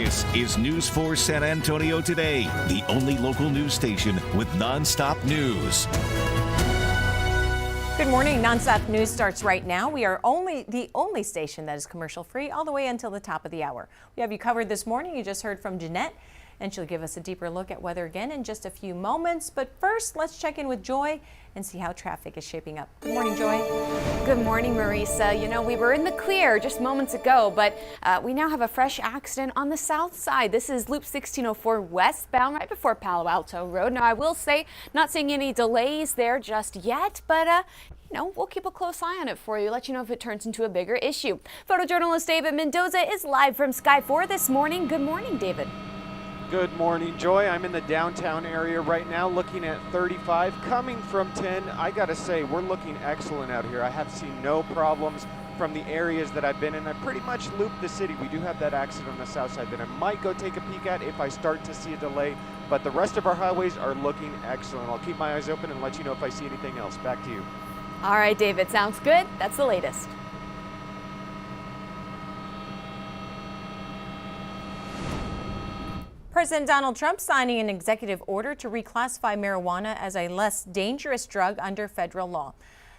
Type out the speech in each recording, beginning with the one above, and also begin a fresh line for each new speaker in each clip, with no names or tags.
This is News 4 San Antonio Today, the only local news station with nonstop news.
Good morning. Nonstop news starts right now. We are the only station that is commercial free all the way until the top of the hour. We have you covered this morning. You just heard from Jeannette, and she'll give us a deeper look at weather again in just a few moments. But first, let's check in with Joy and see how traffic is shaping up. Good morning, Joy.
Good morning, Marisa. You know, we were in the clear just moments ago, but we now have a fresh accident on the south side. This is Loop 1604 westbound right before Palo Alto Road. Now, I will say, not seeing any delays there just yet, but you know, we'll keep a close eye on it for you, let you know if it turns into a bigger issue. Photojournalist David Mendoza is live from Sky 4 this morning. Good morning, David.
Good morning, Joy. I'm in the downtown area right now looking at 35 coming from 10. I gotta say, we're looking excellent out here. I have seen no problems from the areas that I've been in. I pretty much looped the city. We do have that accident on the south side that I might go take a peek at if I start to see a delay, but the rest of our highways are looking excellent. I'll keep my eyes open and let you know if I see anything else. Back to you.
All right, David, sounds good. That's the latest.
President Donald Trump signing an executive order to reclassify marijuana as a less dangerous drug under federal law.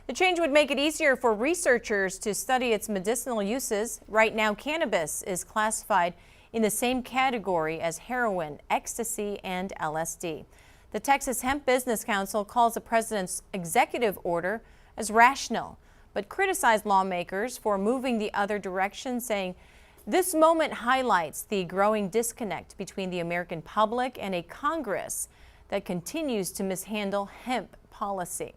The change would make it easier for researchers to study its medicinal uses. Right now, cannabis is classified in the same category as heroin, ecstasy, and LSD. The Texas Hemp Business Council calls the president's executive order as rational, but criticized lawmakers for moving the other direction, saying this moment highlights the growing disconnect between the American public and a Congress that continues to mishandle hemp policy.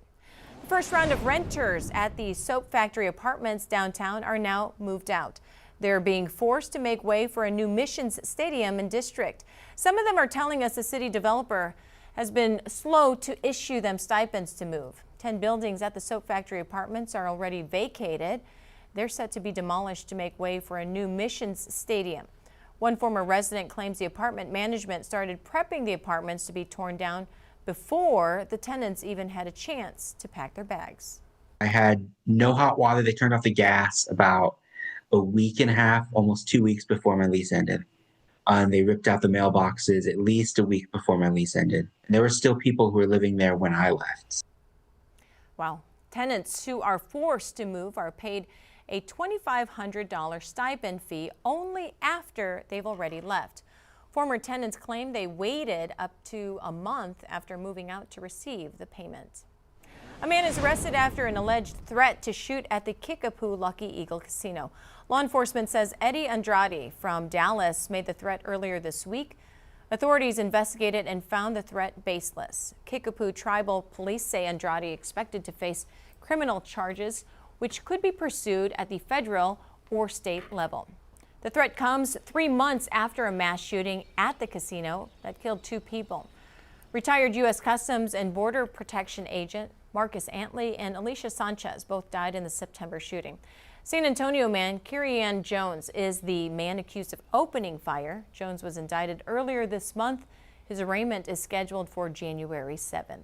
The first round of renters at the soap factory apartments downtown are now moved out. They're being forced to make way for a new Missions Stadium and district. Some of them are telling us the city developer has been slow to issue them stipends to move. 10 buildings at the soap factory apartments are already vacated. They're set to be demolished to make way for a new Missions Stadium. One former resident claims the apartment management started prepping the apartments to be torn down before the tenants even had a chance to pack their bags.
I had no hot water. They turned off the gas about a week and a half, almost 2 weeks before my lease ended. And they ripped out the mailboxes at least a week before my lease ended. And there were still people who were living there when I left.
Wow. Tenants who are forced to move are paid a $2,500 stipend fee only after they've already left. Former tenants claim they waited up to a month after moving out to receive the payment. A man is arrested after an alleged threat to shoot at the Kickapoo Lucky Eagle Casino. Law enforcement says Eddie Andrade from Dallas made the threat earlier this week. Authorities investigated and found the threat baseless. Kickapoo tribal police say Andrade expected to face criminal charges, which could be pursued at the federal or state level. The threat comes 3 months after a mass shooting at the casino that killed 2 people. Retired U.S. Customs and Border Protection agent Marcus Antley and Alicia Sanchez both died in the September shooting. San Antonio man Carrie Ann Jones is the man accused of opening fire. Jones was indicted earlier this month. His arraignment is scheduled for January 7th.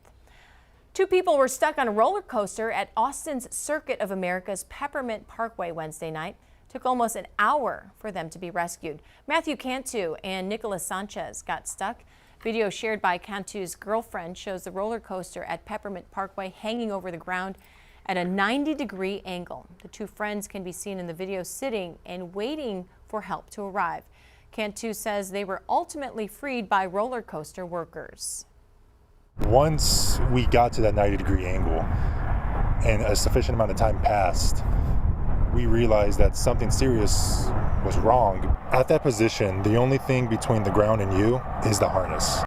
2 people were stuck on a roller coaster at Austin's Circuit of America's Peppermint Parkway Wednesday night. It took almost an hour for them to be rescued. Matthew Cantu and Nicholas Sanchez got stuck. Video shared by Cantu's girlfriend shows the roller coaster at Peppermint Parkway hanging over the ground at a 90-degree angle. The 2 friends can be seen in the video sitting and waiting for help to arrive. Cantu says they were ultimately freed by roller coaster workers.
Once we got to that 90-degree angle and a sufficient amount of time passed, we realized that something serious was wrong. At that position, the only thing between the ground and you is the harness.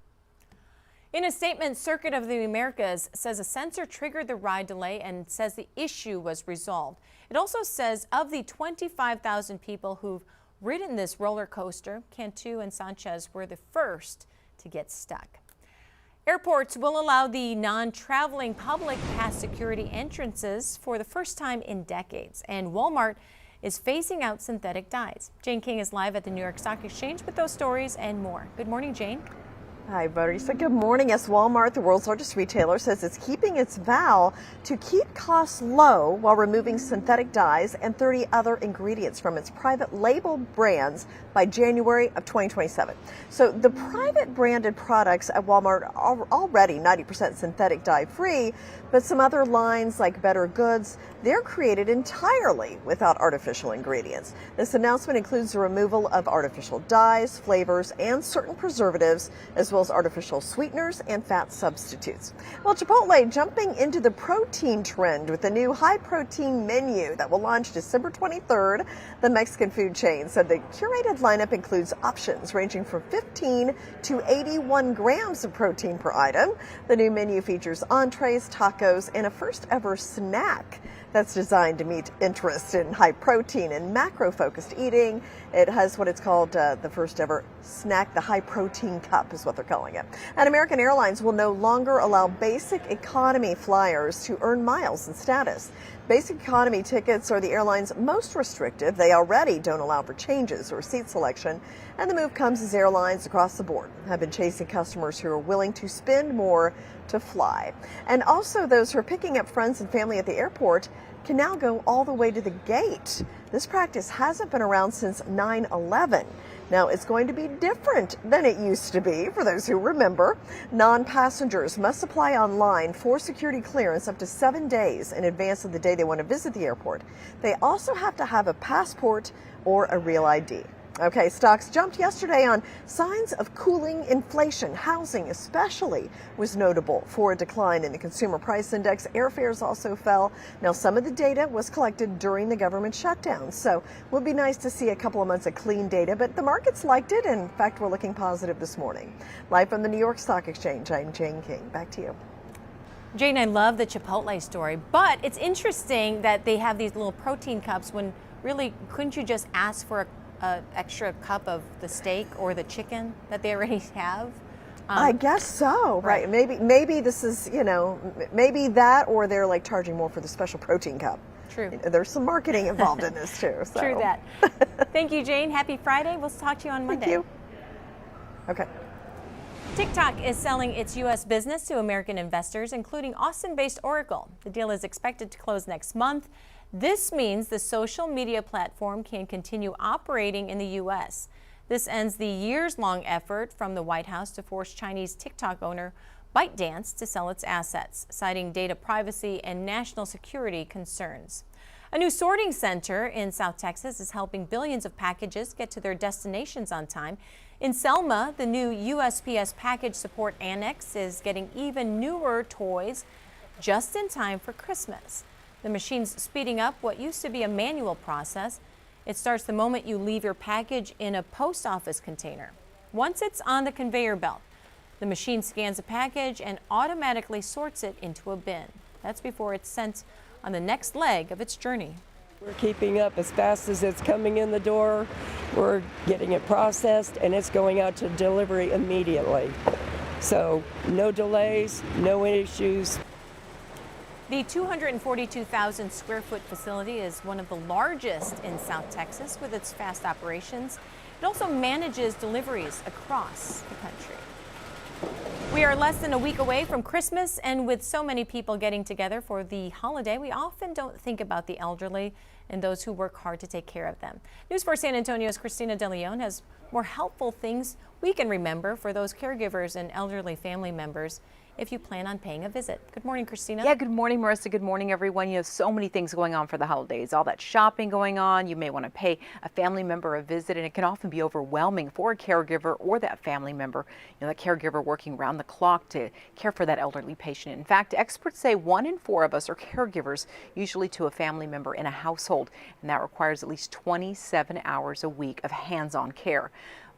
In a statement, Circuit of the Americas says a sensor triggered the ride delay and says the issue was resolved. It also says of the 25,000 people who've ridden this roller coaster, Cantu and Sanchez were the first to get stuck. Airports will allow the non-traveling public past security entrances for the first time in decades, and Walmart is phasing out synthetic dyes. Jane King is live at the New York Stock Exchange with those stories and more. Good morning, Jane.
Hi, Marisa. Good morning. Yes, Walmart, the world's largest retailer, says it's keeping its vow to keep costs low while removing synthetic dyes and 30 other ingredients from its private label brands by January of 2027. So the private branded products at Walmart are already 90% synthetic dye free, but some other lines like Better Goods, they're created entirely without artificial ingredients. This announcement includes the removal of artificial dyes, flavors, and certain preservatives, as well as artificial sweeteners and fat substitutes. Well, Chipotle jumping into the protein trend with a new high-protein menu that will launch December 23rd. The Mexican food chain said the curated lineup includes options ranging from 15 to 81 grams of protein per item. The new menu features entrees, tacos, and a first-ever snack that's designed to meet interest in high protein and macro focused eating. It has what it's called the first ever snack, the high protein cup is what they're calling it. And American Airlines will no longer allow basic economy flyers to earn miles and status. Basic economy tickets are the airline's most restrictive. They already don't allow for changes or seat selection. And the move comes as airlines across the board have been chasing customers who are willing to spend more to fly. And also those who are picking up friends and family at the airport can now go all the way to the gate. This practice hasn't been around since 9/11. Now, it's going to be different than it used to be, for those who remember. Non-passengers must apply online for security clearance up to 7 days in advance of the day they want to visit the airport. They also have to have a passport or a real ID. Okay, stocks jumped yesterday on signs of cooling inflation. Housing especially was notable for a decline in the consumer price index. Airfares also fell. Now, some of the data was collected during the government shutdown, so it would be nice to see a couple of months of clean data, but the markets liked it, and in fact, we're looking positive this morning. Live from the New York Stock Exchange, I'm Jane King. Back to you.
Jane, I love the Chipotle story, but it's interesting that they have these little protein cups when really, couldn't you just ask for an extra cup of the steak or the chicken that they already have?
I guess so, right? Maybe this is, maybe that, or they're like charging more for the special protein cup.
True.
There's some marketing involved in this too. So.
True that. Thank you, Jane. Happy Friday. We'll talk to you on Monday.
Thank you. Okay.
TikTok is selling its U.S. business to American investors, including Austin-based Oracle. The deal is expected to close next month. This means the social media platform can continue operating in the U.S. This ends the years-long effort from the White House to force Chinese TikTok owner ByteDance to sell its assets, citing data privacy and national security concerns. A new sorting center in South Texas is helping billions of packages get to their destinations on time. In Selma, the new USPS Package Support Annex is getting even newer toys just in time for Christmas. The machine's speeding up what used to be a manual process. It starts the moment you leave your package in a post office container. Once it's on the conveyor belt, the machine scans a package and automatically sorts it into a bin. That's before it's sent on the next leg of its journey.
We're keeping up as fast as it's coming in the door. We're getting it processed and it's going out to delivery immediately. So no delays, no issues.
The 242,000 square foot facility is one of the largest in South Texas with its fast operations. It also manages deliveries across the country. We are less than a week away from Christmas, and with so many people getting together for the holiday, we often don't think about the elderly and those who work hard to take care of them. News 4 San Antonio's Christina De Leon has more helpful things we can remember for those caregivers and elderly family members if you plan on paying a visit. Good morning, Christina.
Yeah, good morning, Marissa. Good morning, everyone. You have so many things going on for the holidays, all that shopping going on. You may want to pay a family member a visit, and it can often be overwhelming for a caregiver or that family member, that caregiver working around the clock to care for that elderly patient. In fact, experts say 1 in 4 of us are caregivers, usually to a family member in a household, and that requires at least 27 hours a week of hands-on care.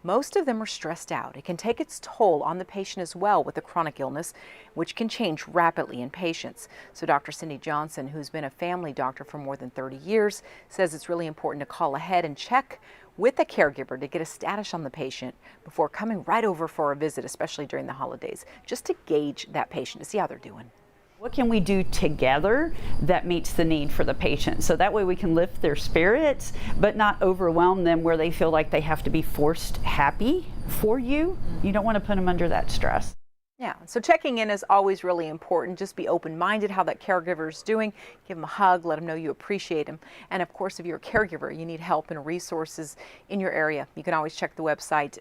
Most of them are stressed out. It can take its toll on the patient as well with a chronic illness, which can change rapidly in patients. So Dr. Cindy Johnson, who's been a family doctor for more than 30 years, says it's really important to call ahead and check with the caregiver to get a status on the patient before coming right over for a visit, especially during the holidays, just to gauge that patient to see how they're doing.
What can we do together that meets the need for the patient? So that way we can lift their spirits, but not overwhelm them where they feel like they have to be forced happy for you. You don't want to put them under that stress.
Yeah, so checking in is always really important. Just be open-minded how that caregiver is doing. Give them a hug, let them know you appreciate them. And of course, if you're a caregiver, you need help and resources in your area. You can always check the website,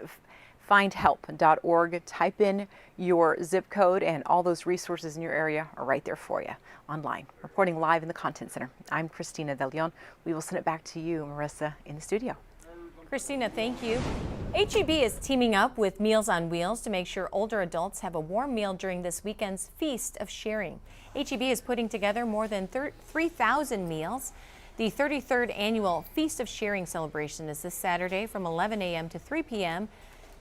findhelp.org. Type in your zip code and all those resources in your area are right there for you online. Reporting live in the Content Center, I'm Christina De Leon. We will send it back to you, Marissa, in the studio.
Christina, thank you. HEB is teaming up with Meals on Wheels to make sure older adults have a warm meal during this weekend's Feast of Sharing. HEB is putting together more than 3,000 meals. The 33rd annual Feast of Sharing celebration is this Saturday from 11 a.m. to 3 p.m.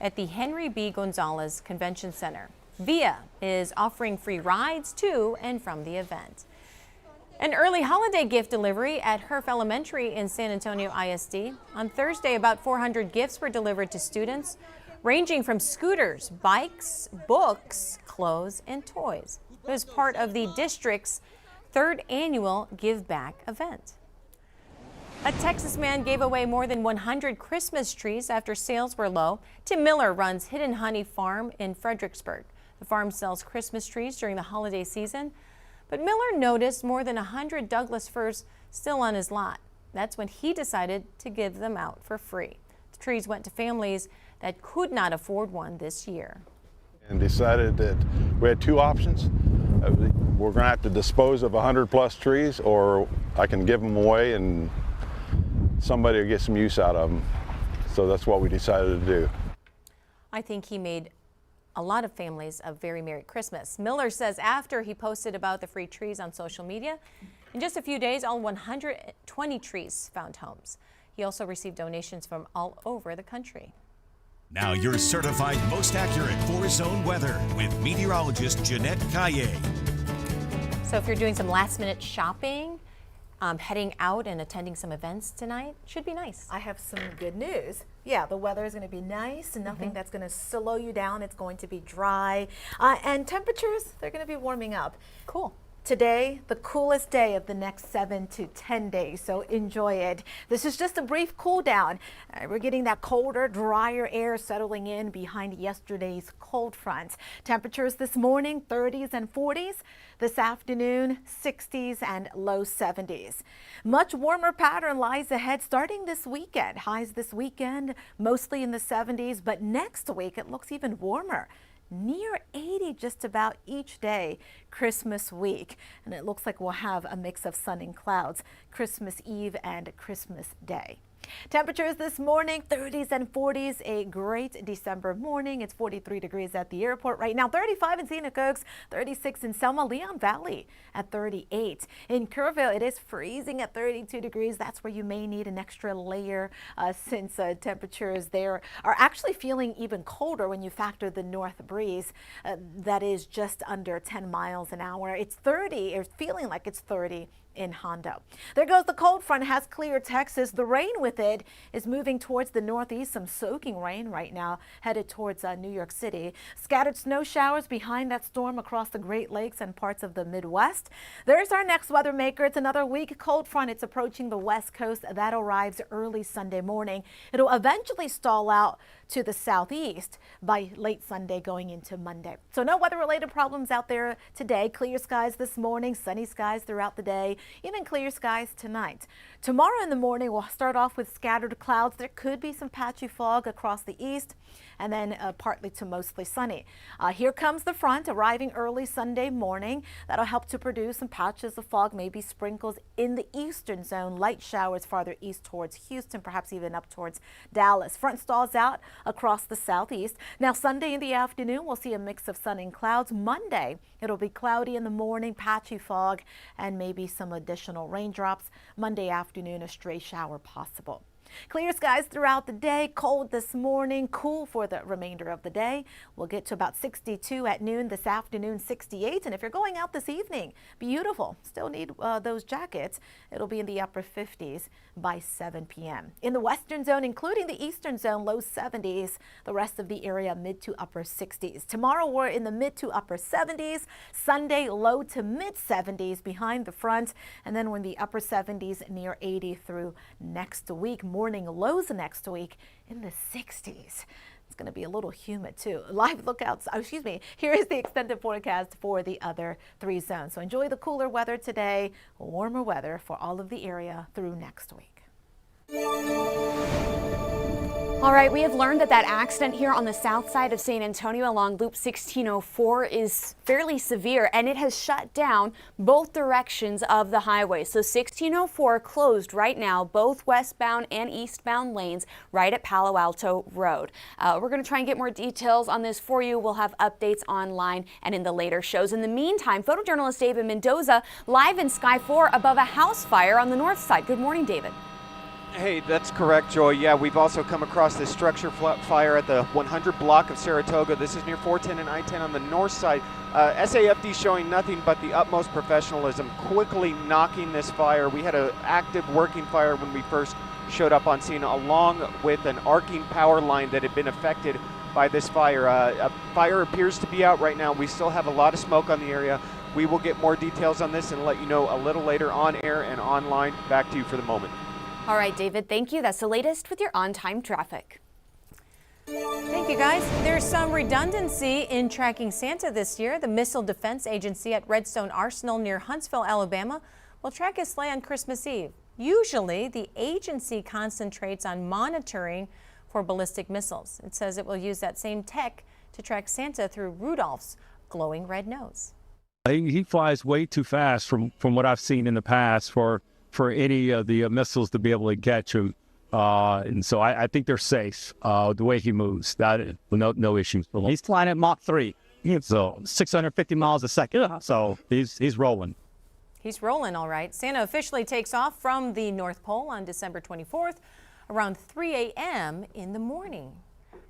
at the Henry B. Gonzalez Convention Center. VIA is offering free rides to and from the event. An early holiday gift delivery at Herf Elementary in San Antonio ISD. On Thursday, about 400 gifts were delivered to students, ranging from scooters, bikes, books, clothes, and toys. It was part of the district's 3rd annual Give Back event. A Texas man gave away more than 100 Christmas trees after sales were low. Tim Miller runs Hidden Honey Farm in Fredericksburg. The farm sells Christmas trees during the holiday season. But Miller noticed more than 100 Douglas firs still on his lot. That's when he decided to give them out for free. The trees went to families that could not afford one this year.
And decided that we had 2 options. We're going to have to dispose of 100+ trees, or I can give them away and somebody will get some use out of them. So that's what we decided to do.
I think he made a lot of families a very Merry Christmas. Miller says after he posted about the free trees on social media, in just a few days, all 120 trees found homes. He also received donations from all over the country.
Now your certified most accurate 4-zone weather with meteorologist Jeannette.
So if you're doing some last-minute shopping, heading out and attending some events tonight, should be nice.
I have some good news. Yeah, the weather is going to be nice and nothing that's going to slow you down. It's going to be dry. And temperatures, they're going to be warming up.
Cool.
Today, the coolest day of the next 7 to 10 days, so enjoy it. This is just a brief cool down. We're getting that colder, drier air settling in behind yesterday's cold front. Temperatures this morning, 30s and 40s. This afternoon, 60s and low 70s. Much warmer pattern lies ahead starting this weekend. Highs this weekend, mostly in the 70s, but next week it looks even warmer. Near 80 just about each day Christmas week. And it looks like we'll have a mix of sun and clouds Christmas Eve and Christmas Day. Temperatures this morning, 30s and 40s, a great December morning. It's 43 degrees at the airport right now, 35 in Scenic Oaks, 36 in Selma, Leon Valley at 38. In Kerrville, it is freezing at 32 degrees. That's where you may need an extra layer since temperatures there are actually feeling even colder when you factor the north breeze that is just under 10 miles an hour. It's 30, or feeling like it's 30 in Hondo. There goes the cold front, has cleared Texas. The rain with it is moving towards the northeast. Some soaking rain right now headed towards New York City. Scattered snow showers behind that storm across the Great Lakes and parts of the Midwest. There's our next weather maker. It's another weak cold front. It's approaching the west coast. That arrives early Sunday morning. It'll eventually stall out to the southeast by late Sunday going into Monday. So no weather-related problems out there today. Clear skies this morning, sunny skies throughout the day, even clear skies tonight. Tomorrow in the morning, we'll start off with scattered clouds. There could be some patchy fog across the east, and then partly to mostly sunny. Here comes the front arriving early Sunday morning. That'll help to produce some patches of fog, maybe sprinkles in the eastern zone, light showers farther east towards Houston, perhaps even up towards Dallas. Front stalls out across the southeast. Now Sunday in the afternoon, we'll see a mix of sun and clouds. Monday, it'll be cloudy in the morning, patchy fog, and maybe some additional raindrops. Monday afternoon, a stray shower possible. Clear skies throughout the day, cold this morning, cool for the remainder of the day. We'll get to about 62 at noon, this afternoon 68. And if you're going out this evening, beautiful. Still need those jackets. It'll be in the upper 50s by 7 p.m. In the western zone, including the eastern zone, low 70s. The rest of the area mid to upper 60s. Tomorrow we're in the mid to upper 70s. Sunday low to mid 70s behind the front. And then we're in the upper 70s near 80 through next week. Morning lows next week in the 60s. It's going to be a little humid too. Live lookouts, here is the extended forecast for the other 3 zones. So enjoy the cooler weather today, warmer weather for all of the area through next week.
All right, we have learned that accident here on the south side of San Antonio along Loop 1604 is fairly severe, and it has shut down both directions of the highway. So 1604 closed right now, both westbound and eastbound lanes right at Palo Alto Road. We're going to try and get more details on this for you. We'll have updates online and in the later shows. In the meantime, photojournalist David Mendoza live in Sky 4 above a house fire on the north side. Good morning, David.
Hey, that's correct, Joy. Yeah, we've also come across this structure fire at the 100 block of Saratoga. This is near 410 and I-10 on the north side. SAFD showing nothing but the utmost professionalism, quickly knocking this fire. We had an active working fire when we first showed up on scene, along with an arcing power line that had been affected by this fire. A fire appears to be out right now. We still have a lot of smoke on the area. We will get more details on this and let you know a little later on air and online. Back to you for the moment.
All right, David, thank you. That's the latest with your on-time traffic.
Thank you, guys. There's some redundancy in tracking Santa this year. The Missile Defense Agency at Redstone Arsenal near Huntsville, Alabama, will track his sleigh on Christmas Eve. Usually, the agency concentrates on monitoring for ballistic missiles. It says it will use that same tech to track Santa through Rudolph's glowing red nose.
He flies way too fast from what I've seen in the past for any of the missiles to be able to catch him. And so I think they're safe the way he moves. No issues.
He's flying at Mach 3, so 650 miles a second. So he's rolling.
He's rolling, all right. Santa officially takes off from the North Pole on December 24th around 3 a.m. in the morning.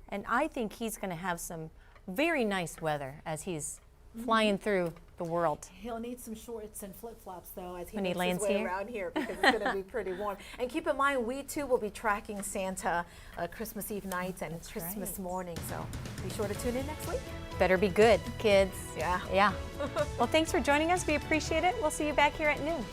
And I think he's going to have some very nice weather as he's flying through the world.
He'll need some shorts and flip-flops though as he
when he
makes
lands
his way
here
around here, because it's going to be pretty warm. And keep in mind, we too will be tracking Santa Christmas Eve night and Christmas morning. So be sure to tune in next week.
Better be good, kids.
Yeah.
Yeah. Well, thanks for joining us. We appreciate it. We'll see you back here at noon.